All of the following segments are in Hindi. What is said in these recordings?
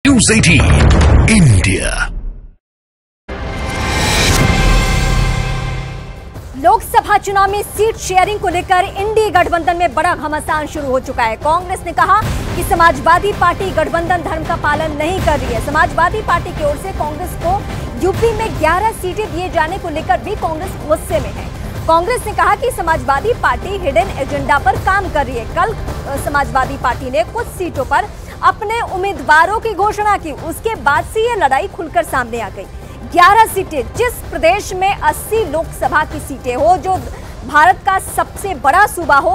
News 18 India. लोकसभा चुनाव में सीट शेयरिंग को लेकर इंडी गठबंधन में बड़ा घमासान शुरू हो चुका है। कांग्रेस ने कहा कि समाजवादी पार्टी गठबंधन धर्म का पालन नहीं कर रही है। समाजवादी पार्टी की ओर से कांग्रेस को यूपी में 11 सीटें दिए जाने को लेकर भी कांग्रेस गुस्से में है। कांग्रेस ने कहा कि समाजवादी पार्टी हिडन एजेंडा पर काम कर रही है। कल समाजवादी पार्टी ने कुछ सीटों पर अपने उम्मीदवारों की घोषणा की, उसके बाद से ये लड़ाई खुलकर सामने आ गई। 11 सीटें, जिस प्रदेश में 80 लोकसभा की सीटें हो, जो भारत का सबसे बड़ा सूबा हो,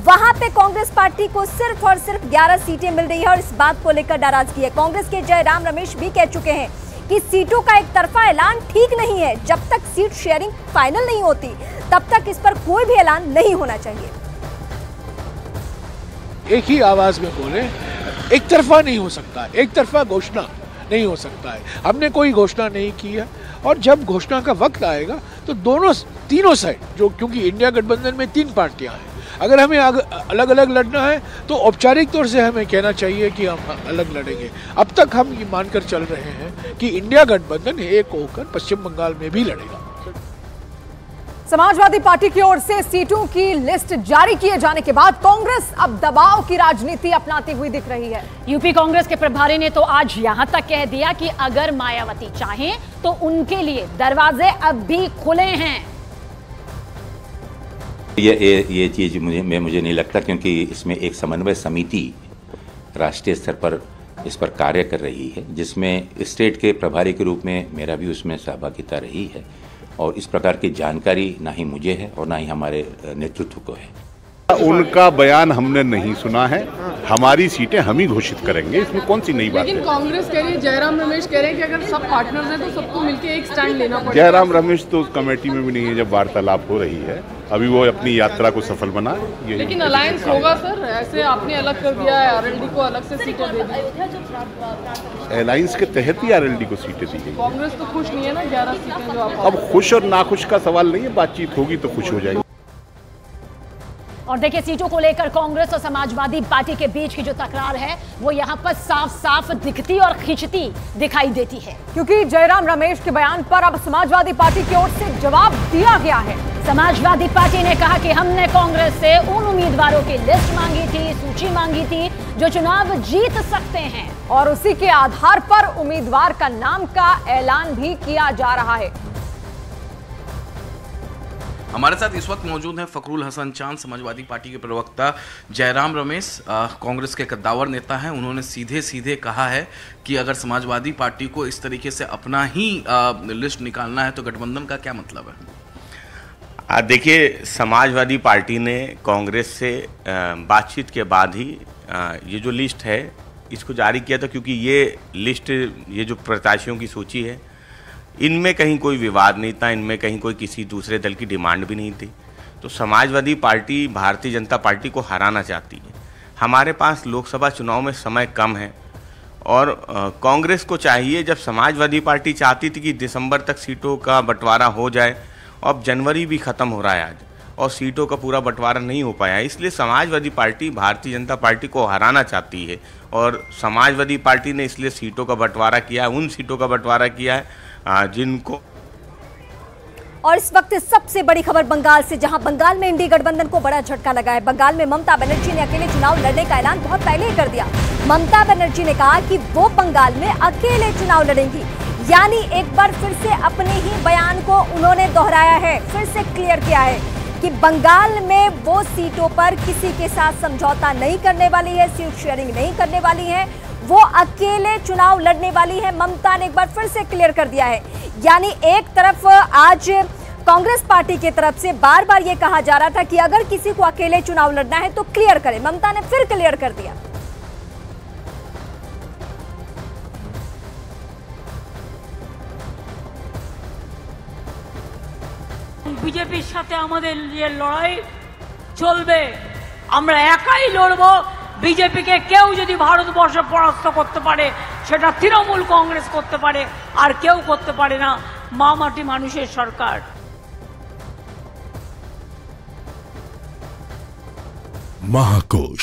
वहां पे कांग्रेस पार्टी को सिर्फ और सिर्फ 11 सीटें मिल रही है और इस बात को लेकर नाराजगी है। कांग्रेस के जयराम रमेश भी कह चुके हैं कि सीटों का एक तरफा ऐलान ठीक नहीं है। जब तक सीट शेयरिंग फाइनल नहीं होती तब तक इस पर कोई भी ऐलान नहीं होना चाहिए। एक ही आवाज में बोले, एक तरफा नहीं हो सकता, एक तरफा घोषणा नहीं हो सकता है। हमने कोई घोषणा नहीं की है और जब घोषणा का वक्त आएगा तो तीनों साइड, जो क्योंकि इंडिया गठबंधन में 3 पार्टियां हैं, अगर हमें अलग अलग लड़ना है तो औपचारिक तौर से हमें कहना चाहिए कि हम अलग लड़ेंगे। अब तक हम ये मानकर चल रहे हैं कि इंडिया गठबंधन एक होकर पश्चिम बंगाल में भी लड़ेगा। समाजवादी पार्टी की ओर से सीटों की लिस्ट जारी किए जाने के बाद कांग्रेस अब दबाव की राजनीति अपनाती हुई दिख रही है। यूपी कांग्रेस के प्रभारी ने तो आज यहां तक कह दिया कि अगर मायावती चाहें तो उनके लिए दरवाजे अब भी खुले हैं। ये चीज मुझे नहीं लगता, क्योंकि इसमें एक समन्वय समिति राष्ट्रीय स्तर पर इस पर कार्य कर रही है, जिसमें स्टेट के प्रभारी के रूप में मेरा भी उसमें सहभागिता रही है और इस प्रकार की जानकारी ना ही मुझे है और ना ही हमारे नेतृत्व को है। उनका बयान हमने नहीं सुना है। हमारी सीटें हम ही घोषित करेंगे, इसमें कौन सी नई बात है। लेकिन कांग्रेस कह रही है, जयराम रमेश कह रहे हैं कि अगर सब पार्टनर्स हैं तो सबको मिलकर एक स्टैंड लेना पड़ेगा। जयराम रमेश तो उस कमेटी में भी नहीं है जब वार्तालाप हो रही है। अभी वो अपनी यात्रा को सफल बनाए। लेकिन अलायंस होगा सर, ऐसे आपने अलग कर दिया है, आरएलडी को अलग से सीटें दे दी। अलायंस के तहत ही आरएलडी को सीटें दी गई। कांग्रेस तो खुश नहीं है ना 11 सीटें जो आप। अब खुश और नाखुश का सवाल नहीं है, बातचीत होगी तो खुश हो जाएगी। और देखिए, सीटों को लेकर कांग्रेस और समाजवादी पार्टी के बीच की जो तकरार है वो यहां पर साफ साफ दिखती और खिंचती दिखाई देती है, क्योंकि जयराम रमेश के बयान पर अब समाजवादी पार्टी की ओर से जवाब दिया गया है। समाजवादी पार्टी ने कहा कि हमने कांग्रेस से उन उम्मीदवारों की लिस्ट मांगी थी, सूची मांगी थी जो चुनाव जीत सकते हैं और उसी के आधार पर उम्मीदवार का नाम का ऐलान भी किया जा रहा है। हमारे साथ इस वक्त मौजूद हैं फखरुल हसन चांद, समाजवादी पार्टी के प्रवक्ता जयराम रमेश कांग्रेस के कद्दावर नेता हैं। उन्होंने सीधे सीधे कहा है कि अगर समाजवादी पार्टी को इस तरीके से अपना ही लिस्ट निकालना है तो गठबंधन का क्या मतलब है। देखिए, समाजवादी पार्टी ने कांग्रेस से बातचीत के बाद ही ये जो लिस्ट है इसको जारी किया था, क्योंकि ये लिस्ट, ये जो प्रत्याशियों की सूची है, इनमें कहीं कोई विवाद नहीं था, इनमें कहीं कोई किसी दूसरे दल की डिमांड भी नहीं थी। तो समाजवादी पार्टी भारतीय जनता पार्टी को हराना चाहती है। हमारे पास लोकसभा चुनाव में समय कम है और कांग्रेस को चाहिए, जब समाजवादी पार्टी चाहती थी कि दिसंबर तक सीटों का बंटवारा हो जाए, अब जनवरी भी ख़त्म हो रहा है आज और सीटों का पूरा बंटवारा नहीं हो पाया, इसलिए समाजवादी पार्टी भारतीय जनता पार्टी को हराना चाहती है और समाजवादी पार्टी ने इसलिए सीटों का बंटवारा किया है, उन सीटों का बंटवारा किया है जिनको। और इस वक्त सबसे बड़ी खबर बंगाल से, जहां बंगाल में इंडी गठबंधन को बड़ा झटका लगा है। बंगाल में ममता बनर्जी ने अकेले चुनाव लड़ने का ऐलान बहुत पहले ही कर दिया। ममता बनर्जी ने कहा कि वो बंगाल में अकेले चुनाव लड़ेंगी, यानी एक बार फिर से अपने ही बयान को उन्होंने दोहराया है, फिर से क्लियर किया है कि बंगाल में वो सीटों पर किसी के साथ समझौता नहीं करने वाली है, सीट शेयरिंग नहीं करने वाली है, वो अकेले चुनाव लड़ने वाली है। ममता ने एक बार फिर से क्लियर कर दिया है। यानी एक तरफ आज कांग्रेस पार्टी की तरफ से बार बार ये कहा जा रहा था कि अगर किसी को अकेले चुनाव लड़ना है तो क्लियर करे, ममता ने फिर क्लियर कर दिया। বিজেপির সাথে আমাদের যে লড়াই চলবে, আমরা একাই লড়বো। বিজেপিকে কেউ যদি ভারতবর্ষে পরাস্ত করতে পারে সেটা তৃণমূল কংগ্রেস করতে পারে, আর কেউ করতে পারে না মা মাটি মানুষের সরকার। महाकोश